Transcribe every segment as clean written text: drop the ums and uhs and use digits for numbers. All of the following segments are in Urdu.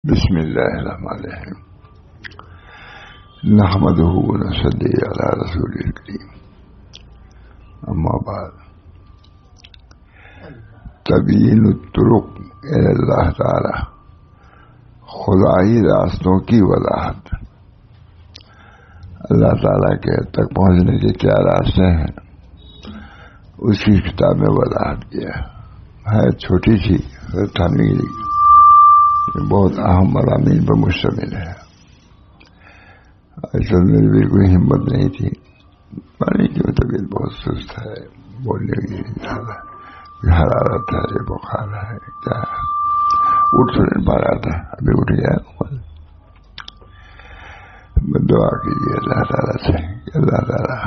بسم اللہ الرحمن الرحیم نحمدہ ونصلی علی رسول الکریم اما بعد تبیین الطرق الی اللہ تعالی خدائی راستوں کی وضاحت. اللہ تعالیٰ کے تک پہنچنے کے کیا راستے ہیں اس کی کتاب میں وضاحت کیا ہے. چھوٹی سی تھانوی بہت اہم مضامین پر مشتمل ہے. اصل میں بالکل ہمت نہیں تھی، پانی کی طبیعت بہت سست ہے، بولنے کی زیادہ حرارت ہے، بخار ہے، کیا ہے، اٹھ تو نہیں پا رہا تھا، ابھی اٹھ گیا. دعا کیجیے اللہ تعالیٰ سے کہ اللہ تعالیٰ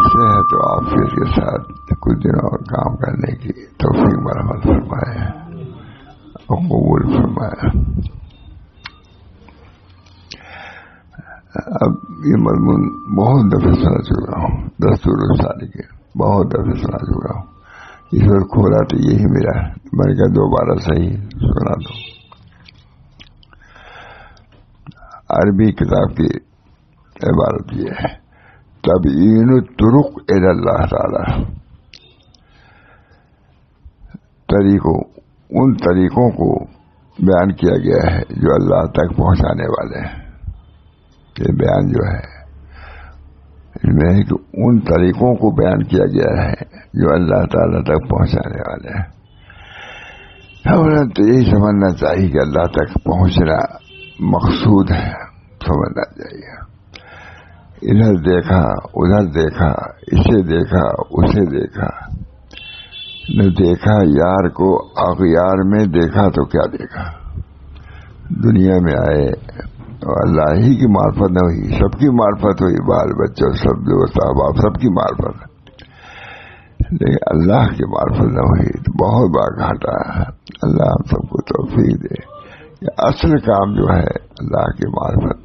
صحت و عافیت کے ساتھ کچھ دنوں اور کام کرنے کی توفیق مرحمت فرمائے اور قبول فرمائے. اب یہ مضمون بہت دفعہ سنا چکا ہوں، دستور الثانی کے بہت دفعہ سنا چکا ہوں. اس وقت کھولا تو یہی میرا، میں نے کہا دوبارہ صحیح سنا دو. عربی کتاب کی عبارت یہ ہے تبیین الطرق الی اللہ تعالی. ان طریقوں کو بیان کیا گیا ہے جو اللہ تک پہنچانے والے ہیں. یہ بیان جو ہے اس میں ہے کہ ان طریقوں کو بیان کیا گیا ہے جو اللہ تعالیٰ تک پہنچانے والے ہیں. ہمیں تو یہی سمجھنا چاہیے کہ اللہ تک پہنچنا مقصود ہے، سمجھنا چاہیے. ادھر دیکھا ادھر دیکھا، اسے دیکھا اسے دیکھا، نہ دیکھا یار کو اغیار میں، دیکھا تو کیا دیکھا. دنیا میں آئے اور اللہ ہی کی معرفت نہ ہوئی، سب کی معرفت ہوئی، بال بچوں سب دوست احباب سب کی معرفت، لیکن اللہ کی معرفت نہ ہوئی تو بہت بڑا گھاٹا ہے. اللہ ہم سب کو توفیق دے کہ اصل کام جو ہے اللہ کی معرفت،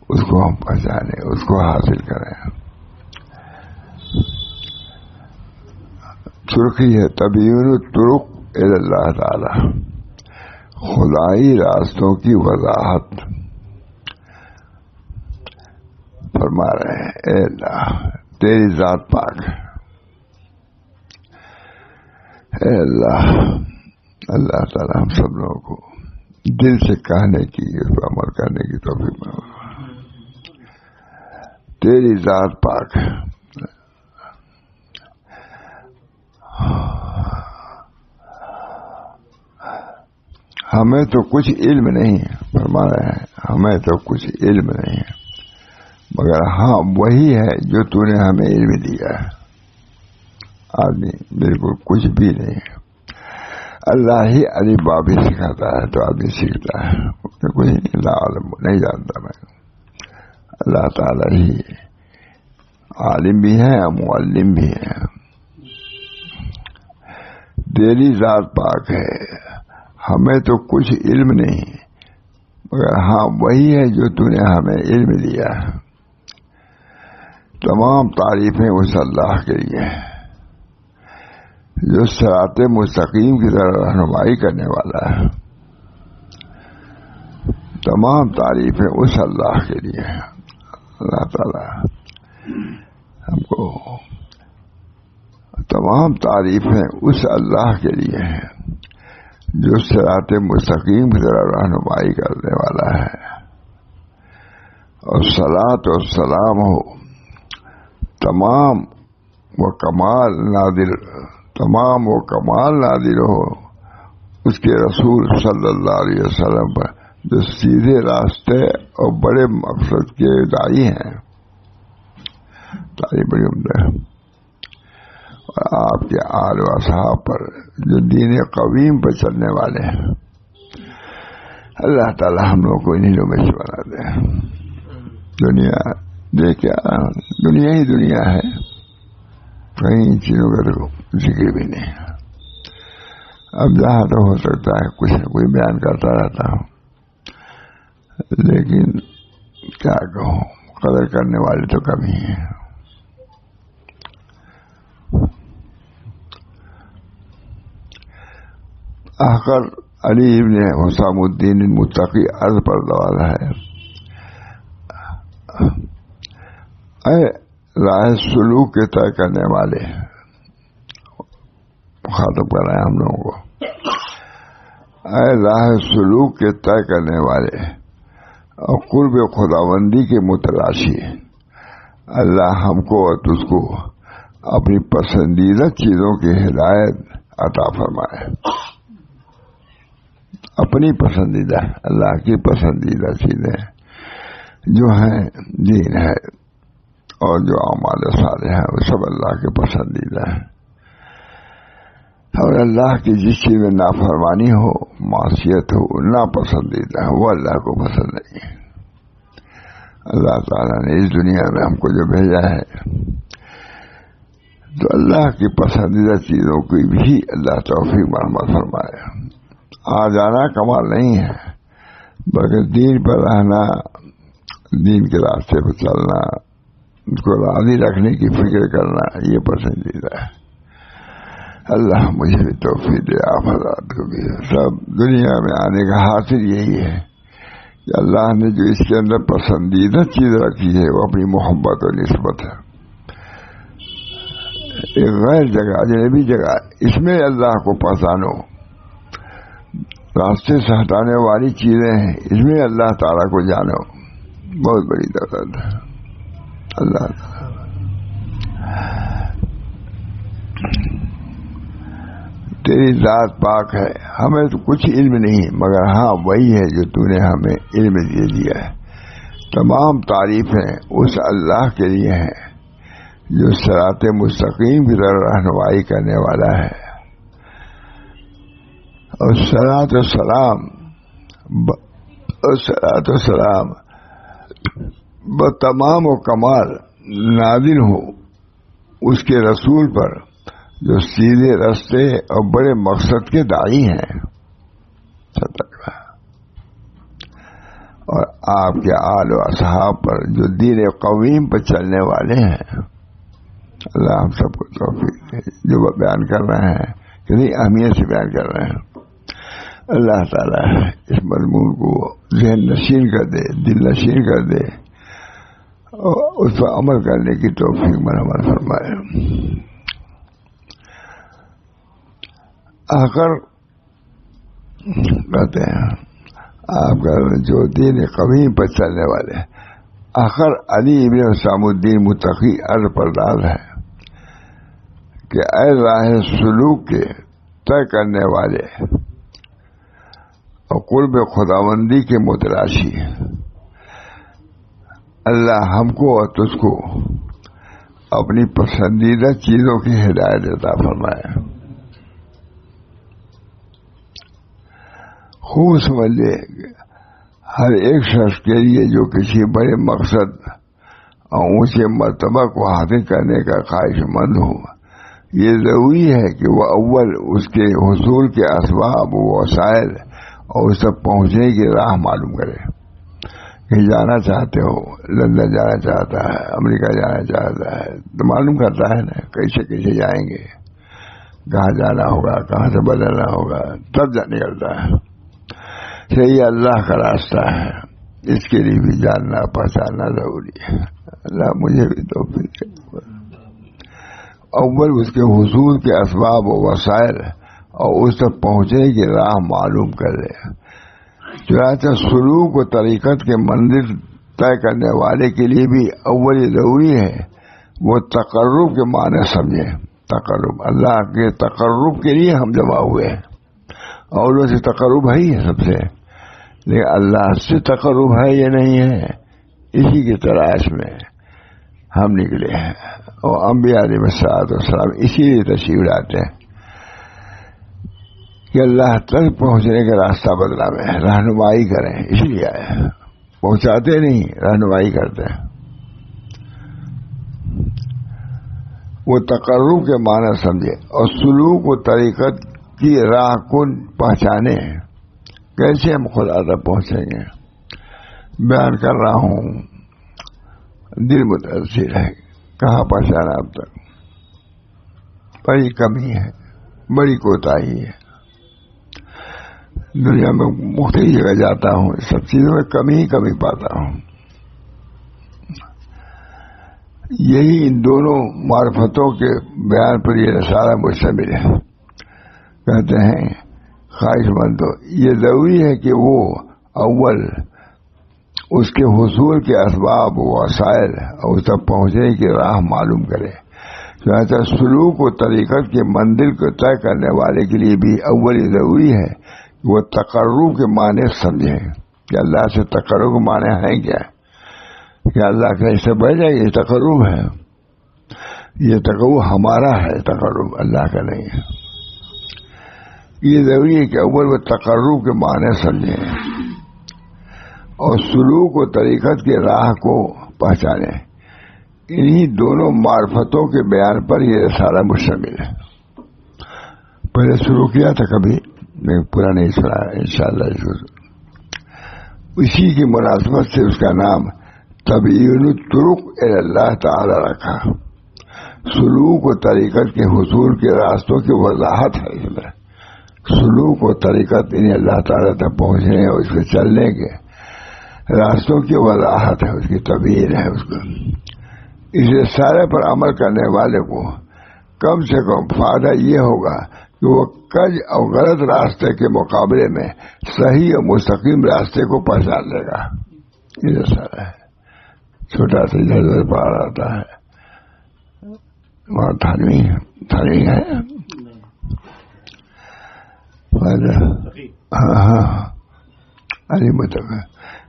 اس کو ہم پہچانیں، اس کو حاصل کریں. سرخی ہے تبیین الطرق الی اللہ تعالی، خدائی راستوں کی وضاحت. فرما رہے ہیں اے اللہ تیری ذات پاک ہے. اے اللہ، اللہ تعالی ہم سب لوگوں کو دل سے کہنے کی، اس پر عمل کرنے کی توفیق میں تیری ذات پاک ہے. ہمیں تو کچھ علم نہیں ہے، فرما رہے ہیں ہمیں تو کچھ علم نہیں ہے، مگر ہاں وہی ہے جو تو نے ہمیں علم دیا ہے. آدمی بالکل کچھ بھی نہیں ہے، اللہ ہی علی بابی سکھاتا ہے تو آدمی سیکھتا ہے. کچھ نہیں، لا عالم نہیں جانتا میں. اللہ تعالیٰ ہی عالم بھی ہے، معلم بھی ہے. تیری ذات پاک ہے، ہمیں تو کچھ علم نہیں، مگر ہاں وہی ہے جو تو نے ہمیں علم دیا. تمام تعریفیں اس اللہ کے لیے جو صراط مستقیم کی طرح رہنمائی کرنے والا ہے. تمام تعریفیں اس اللہ کے لیے. اللہ تعالی ہم کو تمام تعریفیں اس اللہ کے لیے ہیں جو صراط مستقیم کی طرح رہنمائی کرنے والا ہے. اور صلاۃ و سلام ہو تمام و کمال نادر ہو اس کے رسول صلی اللہ علیہ وسلم پر، جو سیدھے راستے اور بڑے مقصد کے داعی ہیں. تعریف بڑی عمدہ ہے. اور آپ کے آل و اصحاب پر جو دین قویم پر چلنے والے ہیں. اللہ تعالی ہم لوگوں کو انہیں لوگوں میں سے بنا دے. دنیا دیکھا، دنیا ہی دنیا ہے، کہیں ان چیزوں کا تو ذکر بھی نہیں. اب جہاں تو ہو سکتا ہے کچھ نہ کوئی بیان کرتا رہتا ہوں، لیکن کیا کہوں، قدر کرنے والے تو کم ہی ہیں. علی ابن حسام الدین المتقی عرض پر دوالا ہے، اے راہ سلوک کے طے کرنے والے، مخاطب کر رہے ہیں ہم لوگوں کو، اے راہ سلوک کے طے کرنے والے اور قرب خداوندی کے متلاشی، اللہ ہم کو اور تجھ کو اپنی پسندیدہ چیزوں کی ہدایت عطا فرمائے۔ اپنی پسندیدہ، اللہ کی پسندیدہ چیزیں جو ہیں دین ہے اور جو اعمال صالح ہیں وہ سب اللہ کے پسندیدہ ہیں، اور اللہ کی جس چیز میں نافرمانی ہو، معصیت ہو، ناپسندیدہ ہے، وہ اللہ کو پسند نہیں ہے۔ اللہ تعالیٰ نے اس دنیا میں ہم کو جو بھیجا ہے تو اللہ کی پسندیدہ چیزوں کی بھی اللہ توفیق مرحمت فرمائے۔ آ جانا کمال نہیں ہے، بلکہ دین پر رہنا، دین کے راستے پر چلنا، ان کو راضی رکھنے کی فکر کرنا، یہ پسندیدہ ہے۔ اللہ مجھے بھی توفیق دے، آپ حضرات کو بھی۔ سب دنیا میں آنے کا حاصل یہی ہے کہ اللہ نے جو اس کے اندر پسندیدہ چیز رکھی ہے وہ اپنی محبت اور نسبت ہے۔ ایک غیر جگہ، اجنبی جگہ، اس میں اللہ کو پہچانو، راستے سے ہٹانے والی چیزیں ہیں، اس میں اللہ تعالیٰ کو جانو، بہت بڑی دولت ہے اللہ تعالیٰ۔ تیری ذات پاک ہے، ہمیں تو کچھ علم نہیں، مگر ہاں وہی ہے جو تو نے ہمیں علم دے دیا ہے۔ تمام تعریفیں اس اللہ کے لیے ہیں جو صراط مستقیم کی طرف رہنمائی کرنے والا ہے، اور صلاۃ و سلام بتمام و کمال نازل ہو اس کے رسول پر جو سیدھے رستے اور بڑے مقصد کے داعی ہیں، اور آپ کے آل و اصحاب پر جو دین قویم پر چلنے والے ہیں۔ اللہ ہم سب کو توفیق دے، جو بیان کر رہے ہیں کتنی اہمیت سے بیان کر رہے ہیں، اللہ تعالیٰ اس مضمون کو ذہن نشین کر دے، دل نشین کر دے، اور اس پر عمل کرنے کی توفیق مرحمت فرمائے۔ آخر کہتے ہیں آپ کا جو دین قویم پر چلنے والے، آخر علی ابن حسام الدین متقی عرض پرداز ہے کہ اے راہ سلوک کے طے کرنے والے اور قرب خداوندی کے متلاشی، اللہ ہم کو اور تجھ کو اپنی پسندیدہ چیزوں کی ہدایت عطا فرمائے۔ خوب سمجھ لے، ہر ایک شخص کے لیے جو کسی بڑے مقصد اور اونچے مرتبہ کو حاصل کرنے کا خواہش مند ہو، یہ ضروری ہے کہ وہ اول اس کے حصول کے اسباب و وسائل اور اس تک پہنچنے کی راہ معلوم کرے۔ کہیں جانا چاہتے ہو، لندن جانا چاہتا ہے، امریکہ جانا چاہتا ہے، تو معلوم کرتا ہے نا کیسے جائیں گے، کہاں جانا ہوگا، کہاں سے بدلنا ہوگا، تب نکلتا ہے۔ صحیح اللہ کا راستہ ہے، اس کے لیے بھی جاننا پہچاننا ضروری ہے۔ اللہ مجھے بھی توفیق دے، اول اس کے حصول کے اسباب و وسائل اور اس تک پہنچنے کی راہ معلوم کر لے۔ چنانچہ سلوک و طریقت کے منزل طے کرنے والے کے لیے بھی اول یہ ضروری ہے وہ تقرب کے معنی سمجھے۔ تقرب، اللہ کے تقرب کے لیے ہم جمع ہوئے ہیں، اور وہ سے تقرب ہے ہی ہے سب سے، لیکن اللہ سے تقرب ہے یہ نہیں ہے، اسی کی تلاش میں ہم نکلے ہیں، اور انبیاء علیہ السلام اسی لیے تشریف لاتے ہیں کہ اللہ تک پہنچنے کا راستہ بدلا میں رہنمائی کریں، اس لیے آئے، پہنچاتے نہیں، رہنمائی کرتے ہیں۔ وہ تقرب کے معنی سمجھے اور سلوک و طریقت کی راہ کو پہچانے، کیسے ہم خدا تک پہنچیں گے۔ بیان کر رہا ہوں، دل متاثر ہے، کہاں پہنچانا اب تک، بڑی کمی ہے، بڑی کوتاہی ہے۔ دنیا میں مختلف جگہ جاتا ہوں، سب چیزوں میں کمی ہی کمی پاتا ہوں. یہی ان دونوں معرفتوں کے بیان پر یہ رسالہ مشتمل ہے. کہتے ہیں خواہش مندو یہ ضروری ہے کہ وہ اول اس کے حصول کے اسباب و وسائل اور اس تک پہنچنے کی راہ معلوم کرے. چنانچہ سلوک و طریقت کے منزل کو طے کرنے والے کے لیے بھی اول یہ ضروری ہے کہ وہ تقرب کے معنی سمجھیں کہ اللہ سے تقرب کے معنی ہیں کیا، کہ اللہ کا اس سے بڑھ جائے. یہ تقرب ہے، یہ تقرب ہمارا ہے، تقرب اللہ کا نہیں ہے. یہ ضروری ہے کہ اول وہ تقرب کے معنی سمجھیں اور سلوک و طریقت کی راہ کو پہچانیں. انہی دونوں معرفتوں کے بیان پر یہ رسالہ مشتمل ہے. پہلے شروع کیا تھا، کبھی میں پورا نہیں سنا، انشاءاللہ اسی کی مناسبت سے اس کا نام تبیین الطرق الی اللہ تعالی رکھا. سلوک و طریقت کے حصول کے راستوں کی وضاحت ہے. اس میں سلوک و طریقت انہیں اللہ تعالیٰ تک پہنچنے اور اس پہ چلنے کے راستوں کی وضاحت ہے، اس کی تبیین ہے. اس کو اس رسالے پر عمل کرنے والے کو کم سے کم فائدہ یہ ہوگا کہ وہ کج اور غلط راستے کے مقابلے میں صحیح اور مستقیم راستے کو پہچان لے گا. یہ رسالہ ہے، چھوٹا سا جذبہ پڑا رہتا ہے. وہاں تھانوی ہے. ہاں علی مطلب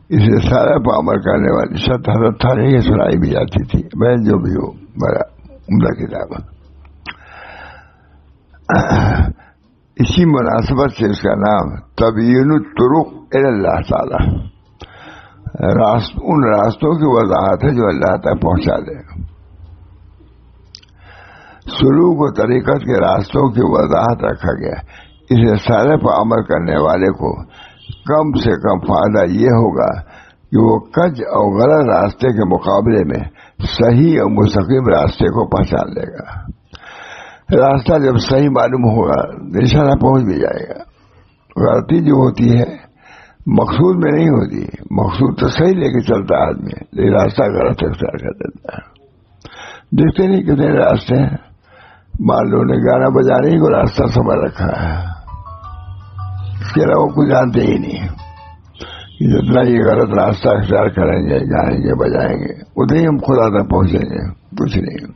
اس رسالے پر عمل کرنے والی شرط حضرت تھانوی سنائی بھی جاتی تھی. میں جو بھی ہوں بڑا عمدہ کتاب ہے. اسی مناسبت سے اس کا نام تبیین الطرق الی اللہ تعالی، ان راستوں کی وضاحت ہے جو اللہ تک پہنچا دے. سلوک و طریقت کے راستوں کی وضاحت رکھا گیا. اس رسالے پر عمل کرنے والے کو کم سے کم فائدہ یہ ہوگا کہ وہ کج اور غلط راستے کے مقابلے میں صحیح اور مستقیم راستے کو پہچان لے گا. راستہ جب صحیح معلوم ہوگا انشاءاللہ پہنچ بھی جائے گا. غلطی جو ہوتی ہے مقصود میں نہیں ہوتی، مقصود تو صحیح لے کے چلتا ہے آدمی، لیکن راستہ غلط اختیار کر دیتا ہے. دیکھتے نہیں کتنے راستے ہیں. مان لو نے گانا بجانے کو راستہ سمجھ رکھا ہے، اس کے علاوہ کچھ جانتے ہی نہیں. جتنا یہ غلط راستہ اختیار کریں گے، گائیں گے بجائیں گے، اتنے ہی ہم خدا تک پہنچیں گے. کچھ نہیں،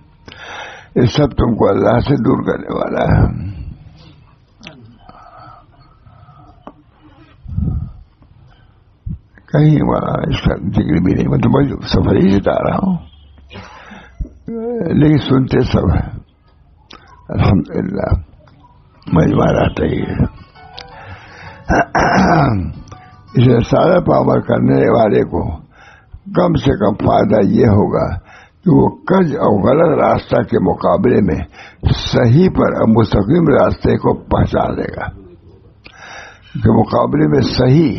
یہ سب تم کو اللہ سے دور کرنے والا ہے. کہیں ہمارا اس کا ذکر بھی نہیں. میں تو بس سفر ہی جتا رہا ہوں، لیکن سنتے سب ہے الحمدللہ. مجمع رہتا ہی ہے. اس رسالے پر عمل کرنے والے کو کم سے کم فائدہ یہ ہوگا کہ وہ کج اور غلط راستہ کے مقابلے میں صحیح پر اور مستقیم راستے کو پہچان لے گا. کے مقابلے میں صحیح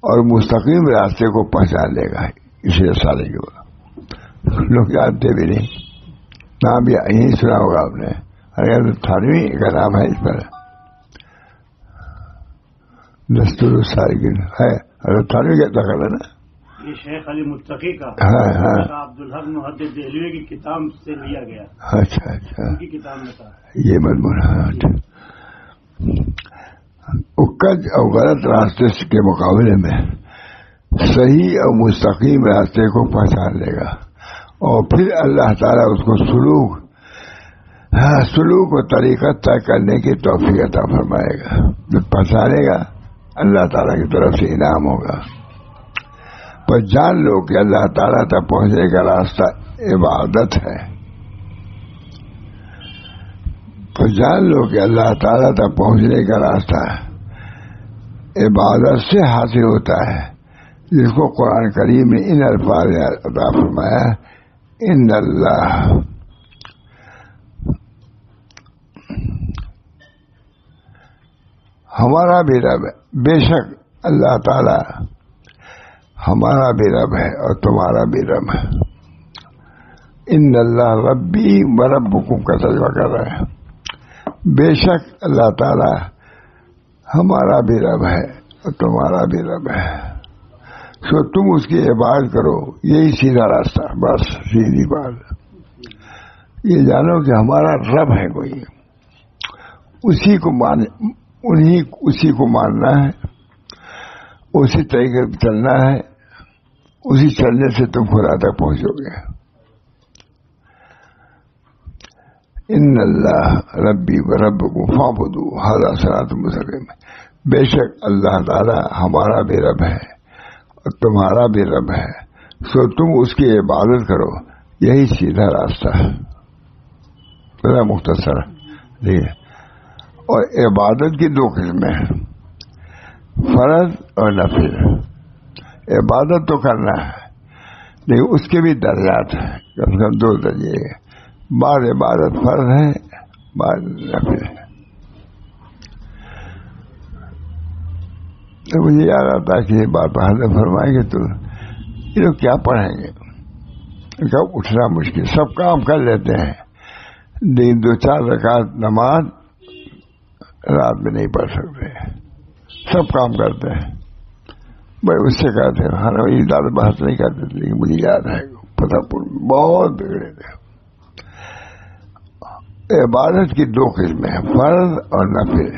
اور مستقیم راستے کو پہچان لے گا. اس رسالے کے لوگ جانتے بھی نہیں. نام بھی یہی سنا ہوگا آپ نے. اگر تھانوی کا نام ہے اس پر، دستور السالکین ہے. اگر تھانوی کا دخل ہے نا، یہ شیخ علی متقی کا عبدالحق محدث دہلوی کی کتاب سے لیا گیا. اچھا اچھا، ان کی کتاب میں تھا یہ مضمون. کج اور غلط راستے کے مقابلے میں صحیح اور مستقیم راستے کو پہچان لے گا، اور پھر اللہ تعالیٰ اس کو سلوک و طریقت طے کرنے کی توفیق عطا فرمائے گا. جب پہچانے گا اللہ تعالیٰ کی طرف سے انعام ہوگا. پر جان لو کہ اللہ تعالیٰ تک پہنچنے کا راستہ عبادت ہے. پر جان لو کہ اللہ تعالیٰ تک پہنچنے کا راستہ عبادت سے حاصل ہوتا ہے، جس کو قرآن کریم نے ان الفاظ عطا فرمایا، ان اللہ ہمارا بھی رب ہے. بے شک اللہ تعالی ہمارا بھی رب ہے اور تمہارا بھی رب ہے. ان اللہ ربی و ربکم کا ترجمہ کر رہے ہیں. بے شک اللہ تعالی ہمارا بھی رب ہے اور تمہارا بھی رب ہے، سو تم اس کی عبادت کرو، یہی سیدھا راستہ، بس سیدھی بات۔ یہ جانو کہ ہمارا رب ہے کوئی، اسی کو ماننا ہے، اسی طریقے سے چلنا ہے، اسی چلنے سے تم خدا تک پہنچو گے۔ ان اللہ ربی و ربکم فاعبدوہ ھذا صراط مستقیم، بے شک اللہ تعالی ہمارا بھی رب ہے اور تمہارا بھی رب ہے، سو تم اس کی عبادت کرو، یہی سیدھا راستہ ہے۔ ذرا مختصر دیکھیے، اور عبادت کی دو قسمیں ہیں، فرض اور نفل۔ عبادت تو کرنا ہے لیکن اس کے بھی درجات ہیں، کم سے کم 2 درجے ہیں، بعض عبادت فرض ہے، بعض نفل ہے۔ تو مجھے یاد آتا کہ یہ بات حضرت فرمائیں گے تو یہ لوگ کیا پڑھیں گے، کب اٹھنا مشکل، سب کام کر لیتے ہیں لیکن 2-4 رکعت نماز رات میں نہیں پڑھ سکتے، سب کام کرتے ہیں۔ میں اس سے کہتے ہیں، ہاں زیادہ بحث نہیں کرتے تھے لیکن مجھے یاد ہے فتح پور بہت بگڑے تھے۔ عبادت کی 2 قسمیں ہیں، فرض اور نفل۔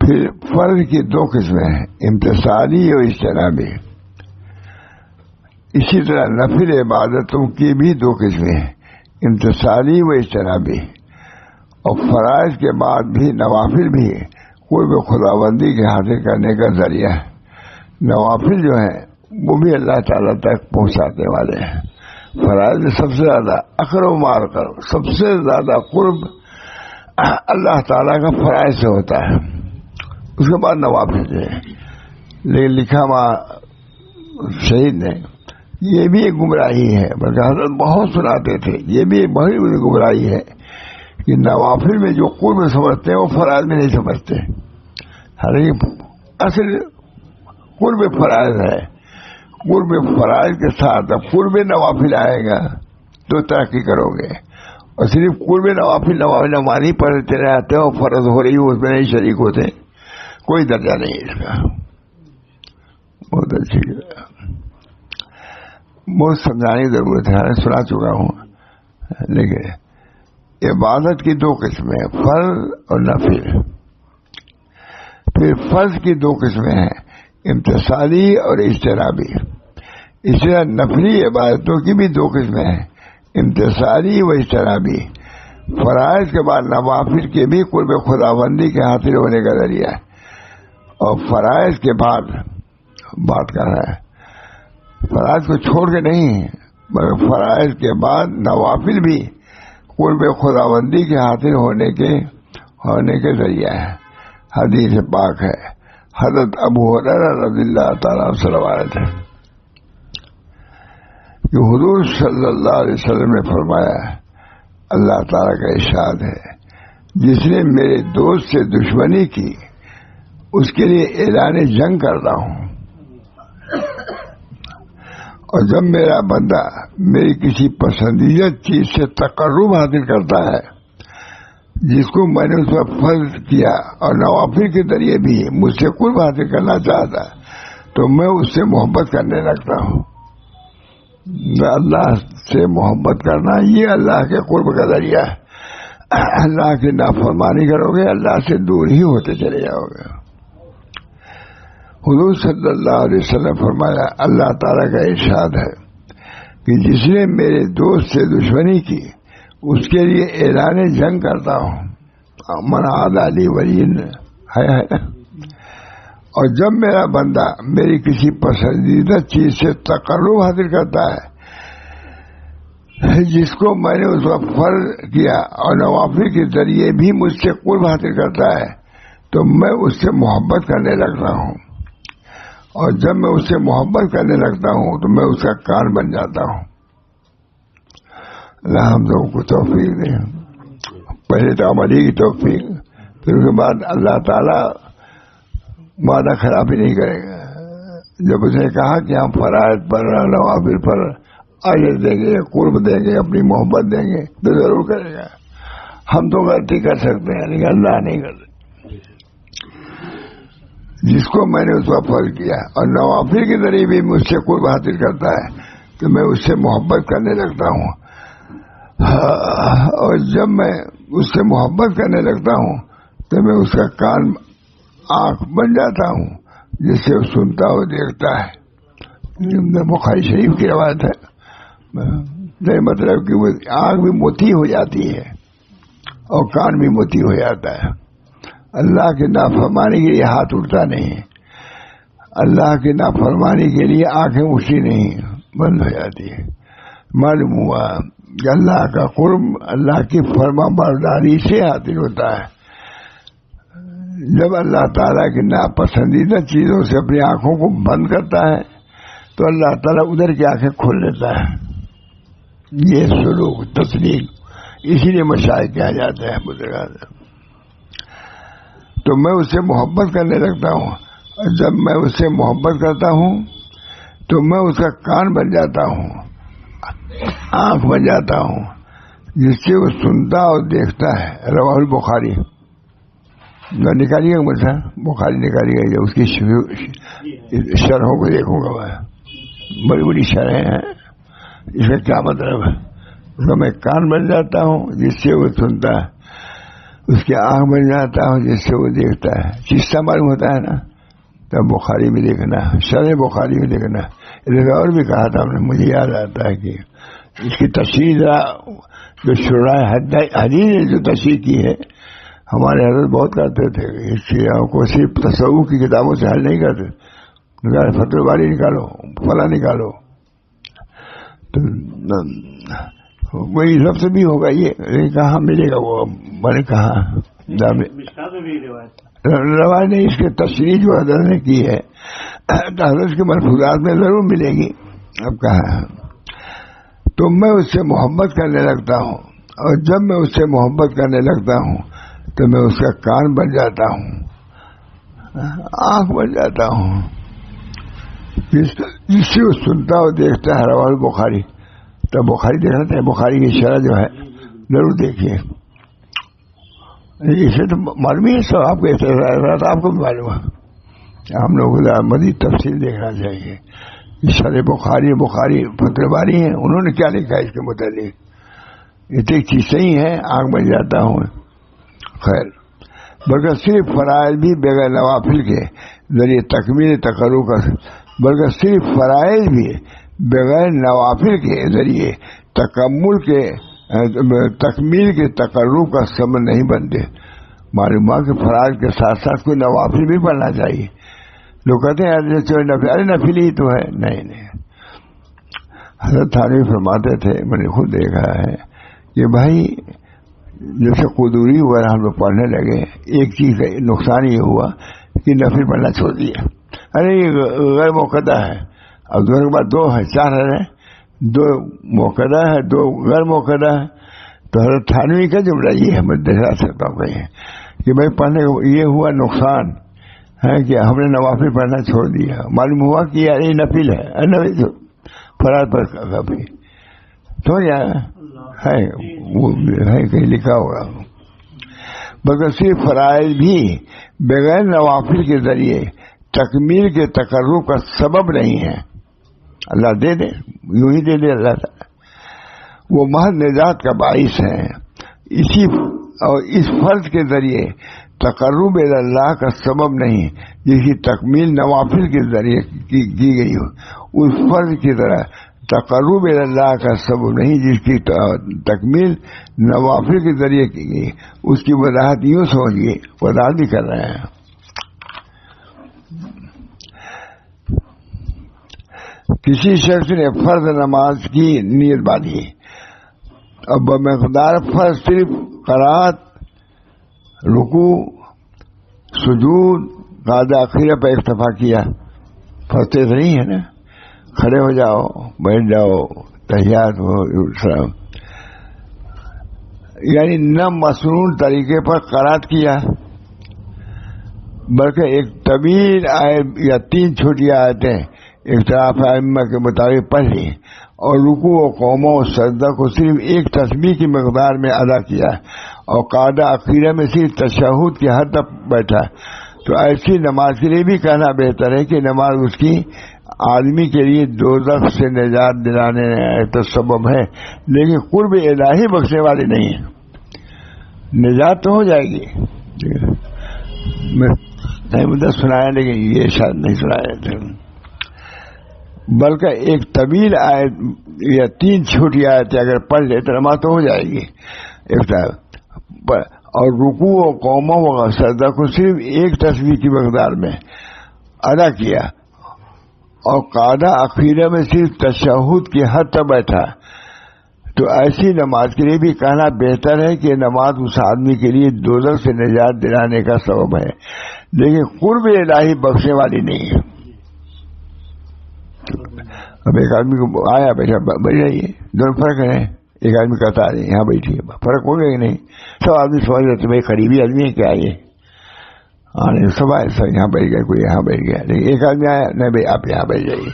پھر فرض کی 2 قسمیں ہیں، امتثالی اور اجتنابی۔ اسی طرح نفل عبادتوں کی بھی 2 قسمیں ہیں، امتثالی و اجتنابی۔ اور فرائض کے بعد بھی نوافل بھی قرب خداوندی کے حاصل کرنے کا ذریعہ ہے۔ نوافل جو ہیں وہ بھی اللہ تعالیٰ تک پہنچانے والے ہیں۔ فرائض میں سب سے زیادہ اخر و مار کرو، سب سے زیادہ قرب اللہ تعالیٰ کا فرائض سے ہوتا ہے، اس کے بعد نوافل جو ہے۔ لیکن لکھا شہید نے یہ بھی ایک گمراہی ہے، بلکہ حضرت بہت سناتے تھے، یہ بھی ایک بڑی بڑی گمراہی ہے کہ نوافل میں جو قرب سمجھتے ہیں وہ فرائض میں نہیں سمجھتے۔ حالانکہ اصل قرب فرائض ہے، قرب فرائض کے ساتھ اب قرب نوافل آئے گا تو ترقی کرو گے، اور صرف قرب نوافل نمازی پڑھتے چلے آتے ہو، فرض ہو رہی ہو اس میں نہیں شریک ہوتے، کوئی درجہ نہیں اس کا۔ بہت اچھی بہت سمجھانے کی ضرورت ہے، سنا چکا ہوں۔ لیکن عبادت کی 2 قسمیں، فرض اور نفل۔ پھر فرض کی 2 قسمیں ہیں، امتثالی اور اجتنابی۔ اس طرح نفلی عبادتوں کی بھی 2 قسمیں ہیں، امتثالی و اجتنابی۔ فرائض کے بعد نوافل کے بھی قرب خداوندی کے حاصل ہونے کا ذریعہ ہے، اور فرائض کے بعد بات کر رہا ہے، فرائض کو چھوڑ کے نہیں بلکہ فرائض کے بعد نوافل بھی قرب خداوندی کے حاصل ہونے کے ذریعہ ہے۔ حدیث پاک ہے، حضرت ابو ہریرہ رضی اللہ تعالیٰ عنہ سے روایت ہے کہ حضور صلی اللہ علیہ وسلم نے فرمایا، اللہ تعالیٰ کا ارشاد ہے، جس نے میرے دوست سے دشمنی کی اس کے لیے اعلان جنگ کرتا ہوں، اور جب میرا بندہ میری کسی پسندیدہ چیز سے تقرب حاصل کرتا ہے جس کو میں نے اس پر فرض کیا اور نوافل کے ذریعے بھی مجھ سے قرب حاصل کرنا چاہتا تو میں اس سے محبت کرنے لگتا ہوں۔ اللہ سے محبت کرنا یہ اللہ کے قرب کا ذریعہ ہے۔ اللہ کی نافرمانی کرو گے اللہ سے دور ہی ہوتے چلے جاؤ گے۔ حضور صلی اللہ علیہ وسلم فرمایا، اللہ تعالیٰ کا ارشاد ہے کہ جس نے میرے دوست سے دشمنی کی اس کے لیے اعلان جنگ کرتا ہوں، من عادی لی ولی ہے، اور جب میرا بندہ میری کسی پسندیدہ چیز سے تقرب حاصل کرتا ہے جس کو میں نے اس وقت فرض کیا اور نوافل کے ذریعے بھی مجھ سے قرب حاصل کرتا ہے تو میں اس سے محبت کرنے لگتا ہوں، اور جب میں اس سے محبت کرنے لگتا ہوں تو میں اس کا کان بن جاتا ہوں۔ اللہ ہم لوگوں کو توفیق دے، پہلے تو عملی کی توفیق، پھر اس کے بعد اللہ تعالیٰ وعدہ خلافی نہیں کرے گا۔ جب اس نے کہا کہ ہم فرائض پر نوافل پر اجر دیں گے، قرب دیں گے، اپنی محبت دیں گے تو ضرور کرے گا۔ ہم تو غلطی کر سکتے ہیں لیکن اللہ نہیں کرتے۔ جس کو میں نے اس وقت فرض کیا، اور نوافل کے ذریعے بھی مجھ سے قرب حاصل کرتا ہے تو میں اس سے محبت کرنے لگتا ہوں، اور جب میں اس سے محبت کرنے لگتا ہوں تو میں اس کا کان آنکھ بن جاتا ہوں جس سے وہ سنتا اور دیکھتا ہے۔ بخاری شریف کی روایت ہے، مطلب کہ وہ آنکھ بھی موتی ہو جاتی ہے اور کان بھی موتی ہو جاتا ہے۔ اللہ کے نافرمانی کے لیے ہاتھ اٹھتا نہیں، اللہ کی نافرمانی کے لیے آنکھیں اٹھتی نہیں، بند ہو جاتی ہے۔ معلوم ہوا کہ اللہ کا قرب اللہ کی فرما برداری سے حاصل ہوتا ہے۔ جب اللہ تعالیٰ کی ناپسندیدہ چیزوں سے اپنی آنکھوں کو بند کرتا ہے تو اللہ تعالیٰ ادھر کی آنکھیں کھول لیتا ہے۔ یہ سلوک تسلیم، اسی لیے مشاہد کہا جاتا ہے بزرگان۔ تو میں اس سے محبت کرنے لگتا ہوں، اور جب میں اس سے محبت کرتا ہوں تو میں اس کا کان بن جاتا ہوں، آنکھ بن جاتا ہوں جس سے وہ سنتا اور دیکھتا ہے۔ رواہ البخاری نکالیے گا مجھے، بخاری نکالیے گا، اس کی شرحوں کو دیکھوں گا میں، بڑی بڑی شرحیں ہیں۔ اس کا کیا مطلب ہے؟ اس کا میں کان بن جاتا ہوں جس سے وہ سنتا ہے، اس کی آنکھ بن جاتا ہوں جس سے وہ دیکھتا ہے۔ چیزیں معلوم ہوتا ہے نا، تب بخاری میں دیکھنا، شرح بخاری میں دیکھنا۔ اور بھی کہا تھا ہم نے، مجھے یاد آتا ہے کہ اس کی تشریح جو شرح حدیث نے جو تشریح کی ہے، ہمارے حضرت بہت کرتے تھے، اس چیزوں کو صرف تصوف کی کتابوں سے حل نہیں کرتے، فتح الباری نکالو، فلاں نکالو، تو وہی لفظ بھی ہوگا یہ کہاں ملے گا؟ وہ میں نے کہا روایت نے اس کی تشریح جو حضرت نے کی ہے تو حضرت کے ملفوظات میں ضرور ملے گی۔ اب کہا تو میں اس سے محبت کرنے لگتا ہوں، اور جب میں اس سے محبت کرنے لگتا ہوں تو میں اس کا کان بن جاتا ہوں، آنکھ بن جاتا ہوں جس سے وہ سنتا اور دیکھتا ہے۔ رواہ البخاری، تو بخاری دیکھنا تھا، بخاری کی شرح جو ہے ضرور دیکھیے، اسے تو معلوم ہی ہے سب، آپ کو آپ کو بھی معلوم ہے، ہم لوگوں کو مزید تفصیل دیکھنا چاہیے۔ شرح بخاری فتح الباری ہیں، انہوں نے کیا لکھا ہے اس کے متعلق؟ اتنی چیزیں ہی ہیں، آنکھ بن جاتا ہوں۔ خیر، بلکہ صرف فرائض بھی بغیر نوافل کے ذریعے تکمیل تقرب کا، بلکہ صرف فرائض بھی بغیر نوافل کے ذریعے تکمیل کے تقرب کا سبب نہیں بنتے۔ معلوم ہے کہ فرائض کے ساتھ ساتھ کوئی نوافل بھی پڑھنا چاہیے۔ لوگ کہتے ہیں ارے نفل ہی تو ہے، نہیں۔ حضرت تھانوی فرماتے تھے، میں نے خود دیکھا ہے کہ بھائی جیسے قدوری وغیرہ ہم لوگ پڑھنے لگے، ایک چیز کا نقصان یہ ہوا کہ نفل پڑھنا چھوڑ دیا۔ ارے یہ غیر موقع ہے، اب دونوں کے بعد 2 ہے، 4 ہے، 2 موقع ہے، 2 غیر موقع ہے۔ تو حضرت تھانوی کا جملہ یہ ہے، میں دہرا سکتا ہوں کہ بھائی پڑھنے کو یہ ہوا نقصان ہے کہ ہم نے نوافل پڑھنا چھوڑ دیا۔ معلوم ہوا کہ یار یہ نفل ہے، فرائض پر کافی تو ہے کہیں لکھا ہوگا۔ بلکہ صرف فرائض بھی بغیر نوافل کے ذریعے تکمیل کے تقرب کا سبب نہیں ہے۔ اللہ دے دے، یوں ہی دے دے اللہ تعالیٰ، وہ محض نجات کا باعث ہے۔ اس فرض کے ذریعے تقرب اللہ کا سبب نہیں، جس کی تکمیل نوافل کے ذریعے کی گئی ہو۔ اس فرض کی طرح تقرب اللہ کا سبب نہیں جس کی تکمیل نوافل کے ذریعے کی گئی۔ اس کی وضاحت یوں سمجھیے، وضاحت بھی کر رہے ہیں۔ کسی شخص نے فرض نماز کی نیت باندھی، اب بمقدار فرض صرف قرات، رکوع، سجود، قاعدہ اخیرہ پر اکتفا کیا۔ فرض تو نہیں ہے نا، کھڑے ہو جاؤ، بیٹھ جاؤ، تحیات ہو، یعنی نہ مسنون طریقے پر قرات کیا، بلکہ ایک طویل آیت یا 3 چھوٹی آیتیں اختلاف ائمہ کے مطابق پڑھ لی، اور رکوع و قوموں و سجدہ کو صرف ایک تسبیح کی مقدار میں ادا کیا، اور قاعدہ اخیرہ میں صرف تشہد کی حد تک بیٹھا، تو ایسی نماز کے لیے بھی کہنا بہتر ہے کہ نماز اس کی آدمی کے لیے دوزخ سے نجات دلانے کا سبب ہے، لیکن قرب الہی بخشنے والی نہیں ہے۔ نجات تو ہو جائے گی، میں نہیں مجھے سنایا لیکن یہ شاید نہیں سنایا تھا، بلکہ ایک طویل آیت یا 3 چھوٹی آیتیں اگر پڑھ لے تو نماز تو ہو جائے گی ایک طرف، اور رکوع و قوموں و سجدہ کو صرف ایک تسبیح کی مقدار میں ادا کیا اور قاعدہ اخیرہ میں صرف تشہد کی حد تک بیٹھا، تو ایسی نماز کے لیے بھی کہنا بہتر ہے کہ نماز اس آدمی کے لیے دوزخ سے نجات دلانے کا سبب ہے، لیکن قرب الہی بخشنے والی نہیں ہے۔ اب ایک آدمی کو آیا بیٹھا بیٹھ جائیے، دونوں فرق ہے، ایک آدمی کہتا ہے یہاں بیٹھیے، فرق ہو گیا کہ نہیں؟ سب آدمی سمجھ رہے بھائی قریبی آدمی ہے کیا یہ، سب آئے سب یہاں بیٹھ گئے، کوئی یہاں بیٹھ گیا، لیکن ایک آدمی آیا نہیں بھائی آپ یہاں بیٹھ جائیے،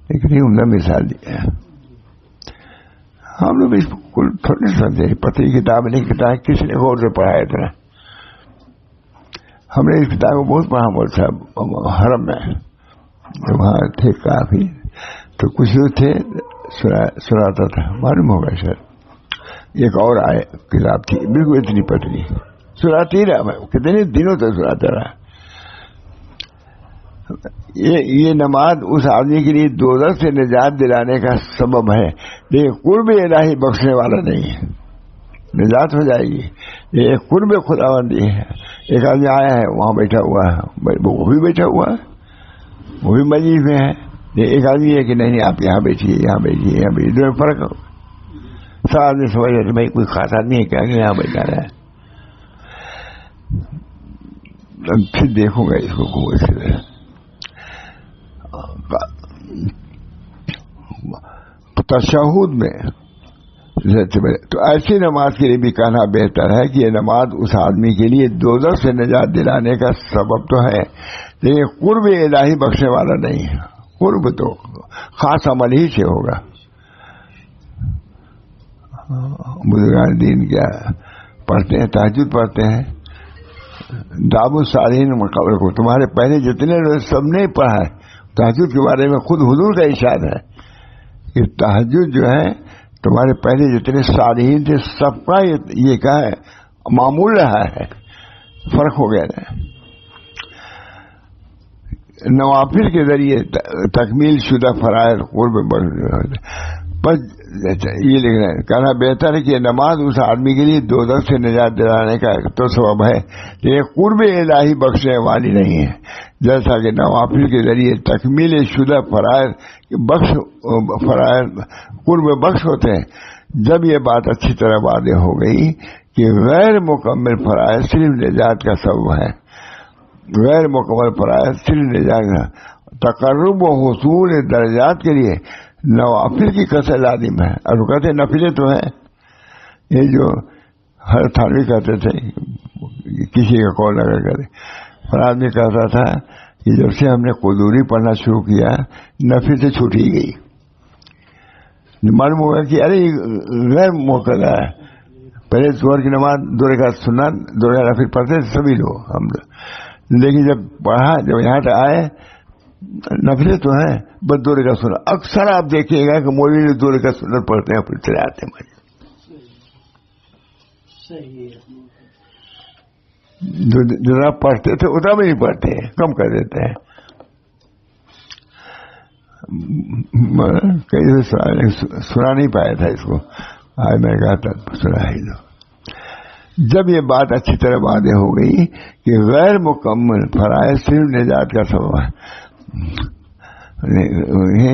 لیکن عمدہ مثال دی ہے۔ ہم لوگ اس کو تھوڑی سمجھے، پتہ کتاب نہیں، کتاب کسی نے غور سے پڑھا ہے اتنا، ہم نے اس کتاب کو بہت پڑھا مول صاحب حرم میں، وہاں تھے کافی، تو کچھ لوگ تھے سناتا تھا، معلوم ہوگا شاید ایک اور آئے کتاب تھی بالکل اتنی پتلی، سناتی رہا میں کتنے دنوں تک سناتا رہا۔ یہ نماز اس آدمی کے لیے دوزخ سے نجات دلانے کا سبب ہے، لیکن قرب الہی بخشنے والا نہیں ہے۔ نجات ہو جائے گی، یہ ایک قرب خداوندی ہے۔ ایک آدمی آیا ہے وہاں بیٹھا ہوا ہے، وہ بھی بیٹھا ہوا ہے، وہ بھی مجلس میں ہے، ایک آدمی ہے کہ نہیں آپ یہاں بیٹھیے یہاں بیٹھیے یہاں بیٹھیے، دونوں فرق ہو۔ سب آدمی سمجھ رہے بھائی کوئی خاص آدمی ہے کیا کہ یہاں بیٹھا رہا ہے۔ پھر دیکھوں گا اس کو اسی طرح تشہد میں، تو ایسی نماز کے لیے بھی کہنا بہتر ہے کہ یہ نماز اس آدمی کے لیے دوزخ سے نجات دلانے کا سبب تو ہے، لیکن قرب الہی بخشنے والا نہیں ہے۔ قرب تو خاص عمل ہی سے ہوگا۔ بزرگان دین کیا پڑھتے ہیں، تہجد پڑھتے ہیں، دعو الصالحین قبر کو، تمہارے پہلے جتنے لوگ سب نے پڑھا ہے تہجد کے بارے میں، خود حضور کا ارشاد ہے کہ تہجد جو ہے تمہارے پہلے جتنے صالحین تھے سب کا یہ کیا ہے معمول رہا ہے، فرق ہو گیا نا۔ نوافل کے ذریعے تکمیل شدہ فرائض قرب بس یہ لکھنا ہے، کہنا بہتر ہے کہ نماز اس آدمی کے لیے دوزخ سے نجات دلانے کا تو سبب ہے، لیکن قرب الہی بخشنے والی نہیں ہے، جیسا کہ نوافل کے ذریعے تکمیل شدہ فرائض قرب بخش ہوتے ہیں۔ جب یہ بات اچھی طرح واضح ہو گئی کہ غیر مکمل فرائض صرف نجات کا سبب ہے، غیر مکمل فرائض صرف نجات کا، تقرب و حصول درجات کے لیے نوافل کی کثرت لازم ہے۔ اور وہ کہتے ہیں نفلیں تو ہیں، یہ جو ہر تھانوی کہتے تھے، کسی کا قول لگا کرے، اور آدمی کہتا تھا کہ جب سے ہم نے قدوری پڑھنا شروع کیا نفل سے چھوٹ ہی گئی، معلوم ہوگا کہ ارے غیر موقع ہے۔ پہلے ظہر کی نماز 2 رکعت سنت 2 رکعت نفل پڑھتے تھے سبھی لوگ ہم لوگ، لیکن جب پڑھا جب یہاں تک آئے نفلیں تو ہیں بس 2 رکعت سنت، اکثر آپ دیکھیے گا کہ مولوی لوگ 2 رکعت سنت پڑھتے ہیں پھر چلے آتے ہیں۔ جو پڑھتے تھے اتنا بھی نہیں پڑھتے ہیں، کم کر دیتے ہیں۔ کئی سنا نہیں پایا تھا اس کو، آج میں کہا تھا سنا ہی دو۔ جب یہ بات اچھی طرح واضح ہو گئی کہ غیر مکمل فرائض صرف نجات کا سبب ہے،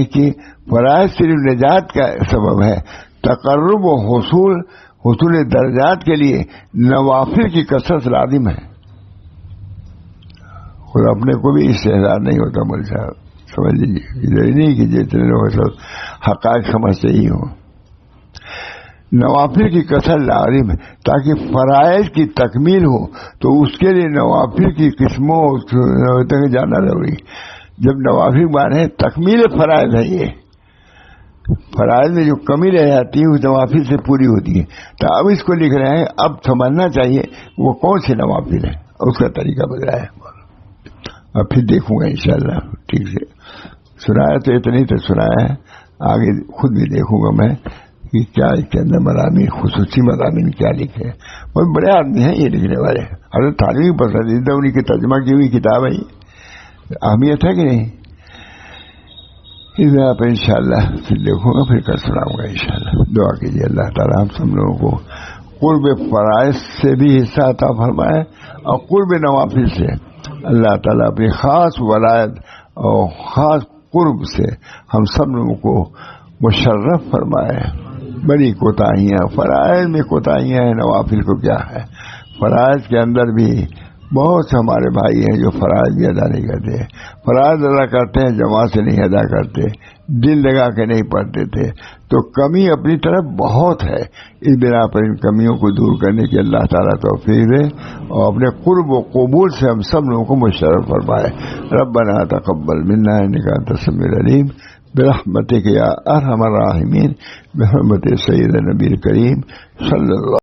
کہ فرائض صرف نجات کا سبب ہے، تقرب و حصول درجات کے لیے نوافل کی کثرت لازم ہے۔ خود اپنے کو بھی استحضار نہیں ہوتا مول صاحب، سمجھ لیجیے نہیں کہ جتنے لوگ سب حقائق سمجھتے ہی ہوں۔ نوافل کی کثرت لازم ہے تاکہ فرائض کی تکمیل ہو، تو اس کے لیے نوافل کی قسموں تک جانا ضروری۔ جب نوافل مانے تکمیل فرائض ہے، یہ فرائض میں جو کمی رہ جاتی ہے وہ نوافل سے پوری ہوتی ہے، تو اب اس کو لکھ رہے ہیں، اب سمجھنا چاہیے وہ کون سے نوافل ہیں، اس کا طریقہ بدلا ہے۔ اور پھر دیکھوں گا انشاءاللہ. ٹھیک سے سنایا تو اتنی تو سنایا ہے, آگے خود بھی دیکھوں گا میں کہ کیا اس کے اندر مضامین, خصوصی مضامین کیا لکھے. بہت بڑے آدمی ہیں یہ لکھنے والے. حضرت تھانوی پسندیدہ انہیں کی ترجمہ کی ہوئی کتاب ہے. اہمیت ہے کہ نہیں؟ اس بنا پر انشاءاللہ پھر دیکھوں گا, پھر کر سناؤں گا انشاءاللہ. دعا کیجیے اللہ تعالیٰ ہم سب لوگوں کو قرب فرائض سے بھی حصہ عطا فرمائے اور قرب نوافل سے اللہ تعالیٰ اپنی خاص ولایت اور خاص قرب سے ہم سب لوگوں کو مشرف فرمائے. بڑی کوتاہیاں فرائض میں کوتاہیاں ہیں, نوافل کو کیا ہے. فرائض کے اندر بھی بہت سے ہمارے بھائی ہیں جو فرائض بھی ادا نہیں کرتے. فرائض ادا کرتے ہیں, جماعت سے نہیں ادا کرتے, دل لگا کے نہیں پڑھتے تھے. تو کمی اپنی طرف بہت ہے. اس بنا پر ان کمیوں کو دور کرنے کی اللہ تعالیٰ توفیق دے اور اپنے قرب و قبول سے ہم سب لوگوں کو مشرف فرمائے. ربنا تقبل منا انک انت السمیع العلیم برحمتک یا ارحم الراحمین بحرمت سید نبی کریم صلی اللہ